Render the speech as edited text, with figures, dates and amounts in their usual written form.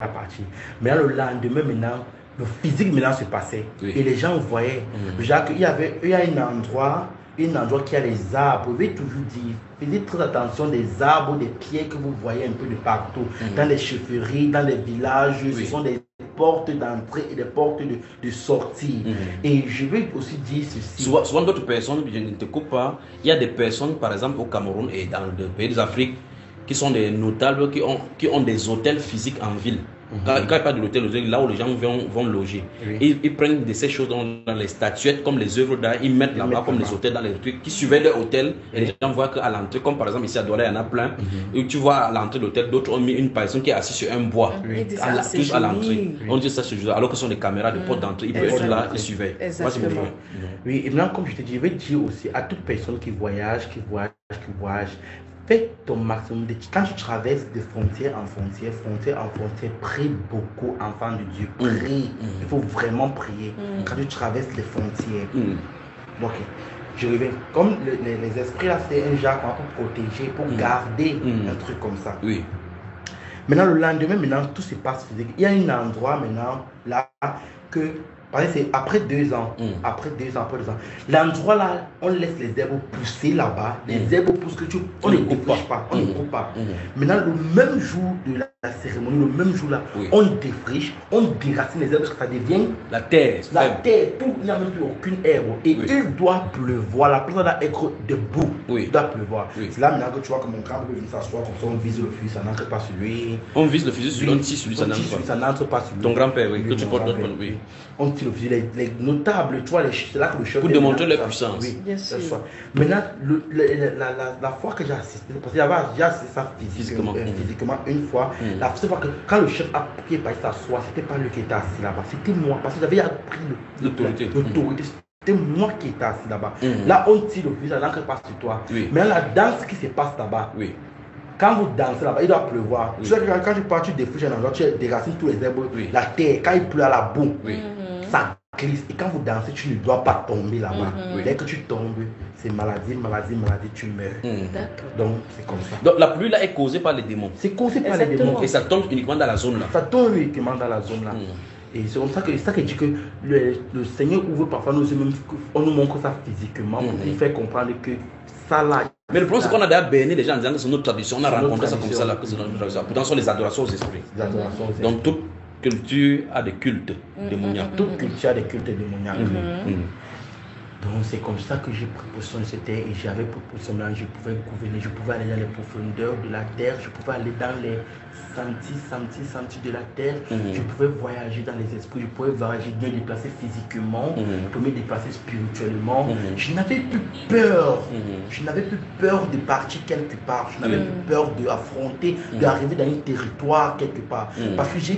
partie. Mais le lendemain, maintenant, le physique maintenant se passait. Oui. Et les gens voyaient. Jacques, il y a un endroit qui a les arbres. Je vais toujours dire, faites très attention des arbres, des pierres que vous voyez un peu de partout. Dans les chefferies, dans les villages, ce sont des portes d'entrée et des portes de sortie. Et je vais aussi dire ceci. Souvent d'autres personnes, je ne te coupe pas, il y a des personnes, par exemple au Cameroun et dans les pays d'Afrique, qui sont des notables, qui ont des hôtels physiques en ville. Quand il n'y a pas de l'hôtel, là où les gens vont loger. Ils prennent de ces choses dans les statuettes, comme les œuvres d'art, ils mettent là-bas comme les hôtels dans les trucs, qui suivaient leur hôtel. Et les gens voient qu'à l'entrée, comme par exemple ici à Douala, il y en a plein. Et tu vois à l'entrée de l'hôtel, d'autres ont mis une personne qui est assise sur un bois. Tous à l'entrée. On dit ça, alors que ce sont des caméras de porte d'entrée. Ils peuvent être là, ils surveillent. Oui, et maintenant, comme je te dis, je vais dire aussi à toute personne qui voyage, fais ton maximum. Quand tu traverses de frontière en frontière, prie beaucoup, enfant de Dieu. Prie. Il faut vraiment prier quand tu traverses les frontières. Ok. Je reviens. Comme les esprits là, c'est un genre pour protéger, pour garder un truc comme ça. Oui. Maintenant, le lendemain, tout se passe physique. Il y a un endroit maintenant là que. C'est après 2 ans. L'endroit là, on laisse les herbes pousser là-bas. Les herbes poussent on ne coupe pas. Maintenant, le même jour de la cérémonie, le même jour là, on défriche, on déracine les herbes parce que ça devient la terre. Tout, il n'y a même plus aucune herbe. Et il doit pleuvoir. La personne doit être debout. Il doit pleuvoir. C'est là maintenant que tu vois que mon grand peut venir s'asseoir comme ça, on vise le fusil, ça n'entre pas sur lui. On vise le fusil sur lui, on tire sur lui, ça n'entre pas sur lui. Ton grand-père, oui, que tu portes notre oui. On tire le fusil, les notables, tu vois, c'est là que le chef. Pour démontrer leur puissance. Oui, bien sûr. Maintenant, la fois que j'ai assisté, parce qu'il j'ai assisté ça physiquement une fois, la seule fois que quand le chef a pris par s'asseoir, c'était pas lui qui était assis là-bas, c'était moi, parce que j'avais appris l'autorité. C'était moi qui étais assis là-bas. Là, on tire le fusil, ça n'entre pas sur toi. Mais la danse qui se passe là-bas, quand vous dansez là-bas, il doit pleuvoir. Tu sais que quand tu pars, tu défriches un endroit, tu déracines tous les herbes, la terre, quand il pleut à la boue, ça glisse. Et quand vous dansez, tu ne dois pas tomber là-bas. Dès que tu tombes, c'est maladie, tu meurs. Donc, c'est comme ça. Donc, la pluie là est causée par les démons. C'est causé par les démons. Et ça tombe uniquement dans la zone là. Ça tombe uniquement dans la zone là. Et c'est comme ça que dit que le Seigneur ouvre parfois nos yeux, même on nous montre ça physiquement, pour nous faire comprendre que ça là. Mais le problème, c'est qu'on a déjà béni les gens en disant que c'est notre tradition, on a rencontré ça comme ça là, que c'est notre tradition. Pourtant, ce sont les adorations aux esprits. Donc, toute culture a des cultes démoniaques. Toute culture a des cultes démoniaques. Donc c'est comme ça que j'ai pris possession de cette terre et j'avais pris possession là, je pouvais gouverner, je pouvais aller dans les profondeurs de la terre, je pouvais aller dans les sentiers de la terre, je pouvais voyager dans les esprits, je pouvais voyager, me déplacer physiquement, je pouvais me déplacer spirituellement. Je n'avais plus peur, de partir quelque part, je n'avais plus peur d'affronter, d'arriver dans un territoire quelque part, parce que j'ai